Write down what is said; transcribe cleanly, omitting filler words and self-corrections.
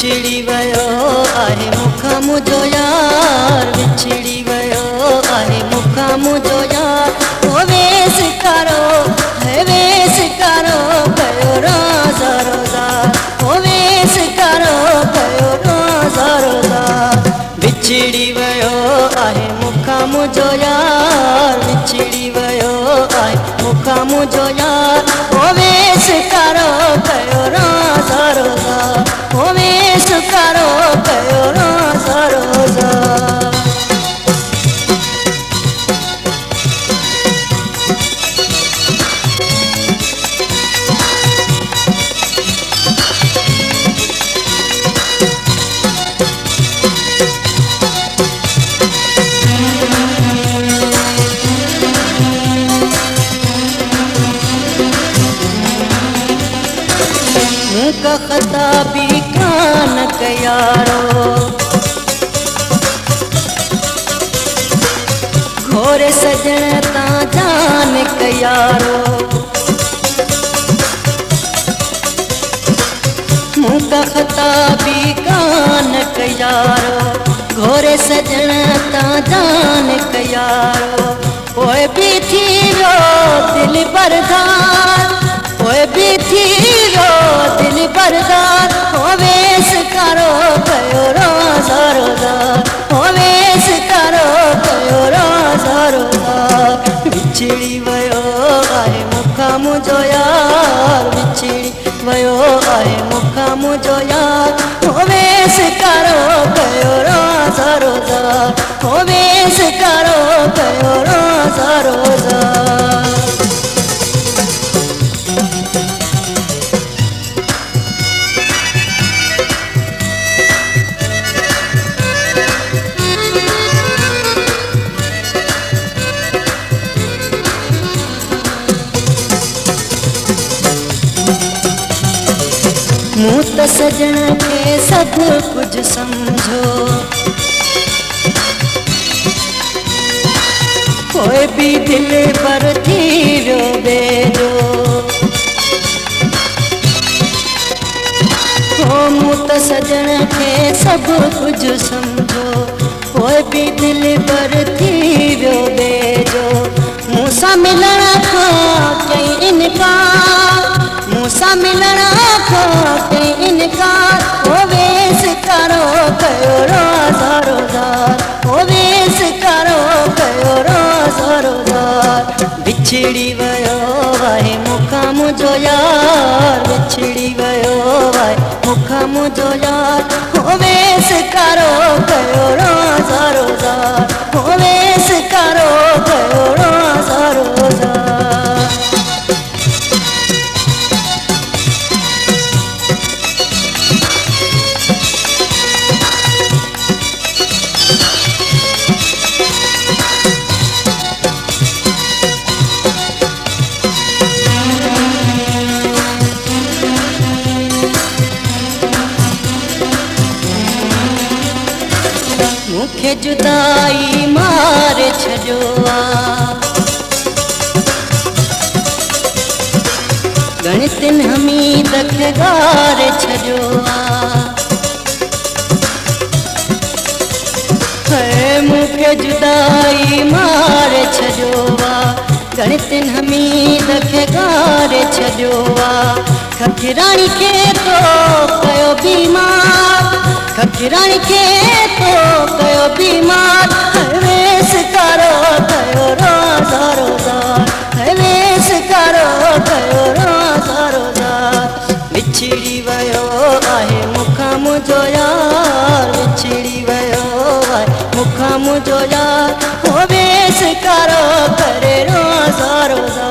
विछड़ी वयो आहे मुखां मुंहिंजो यार, विछड़ी वयो आहे मुखां मुंहिंजो यार। ओ वेस करो कयो रोज़ा रोज़ा, ओ वेस करो कयो रोज़ा रोज़ा। विछड़ी वयो आहे मुखां मुंहिंजो यार, विछड़ी वयो आहे मुखां मुंहिंजो यार। ओ वेस करो कयो रोज़ा रोज़ा, ओ वेस करो कयो रोज़ा रोज़ा। मूंका खता भी कान कयारो, घोरे सजण ता जान कयारो। मूंका खता भी कान कयारो, घोरे सजण ता जान कयारो। ओए भी थी रो दिल बरदार, ओए भी थी रो दिल बरदार। ओ वेस करो कयो रोज़ा रोज़ा, ओ वेस करो कयो रोज़ा रोज़ा। विछड़ी वयो आहे मुखां मुंहिंजो यार, विछड़ी वयो आहे मुखां मुंहिंजो यार। ओ वेस करो कयो रोज़ा रोज़ा, ओ वेस करो कयो रोज़ा रोज़ा। मूं त सजण खे सभु कुझु सम्झो, कोई भी दिल पर थी वियो बेजो। हो मूं त सजण खे सभु कुझु सम्झो, कोई भी दिल पर थी वियो बेजो। मूंसां मिलण खां कई इनकार, मूंसां मिलण खां कई इनकार। ओ वेस करो कयो रोज़ा रोज़ा, ओ वेस करो कयो रोज़ा रोज़ा। विछड़ी वयो आहे मुखां मुंहिंजो यार, विछड़ी वयो आहे मुखां मुंहिंजो यार। ओ वेस करो कयो रोज़ा रोज़ा, ओ वेस करो कयो रोज़ा रोज़ा। मूंखे जुदाई मारे छॾियो आ, गणितिन हमीद खे गारे छॾियो आ। मूंखे जुदाई मारे छॾियो आ, गणितिन हमीद खे गारे छॾियो आ। खखिराणी खे तो कयो बीमार, खखिराणी खे तो कयो बीमार। वेस करो कयो रोज़ा रोज़ा, वेस करो कयो रोज़ा रोज़ा। विछड़ी वयो आहे मुखां मुंहिंजो यार, विछड़ी वयो आहे मुखां मुंहिंजो यार। ओ वेस करो करे रोज़ा रोज़ा,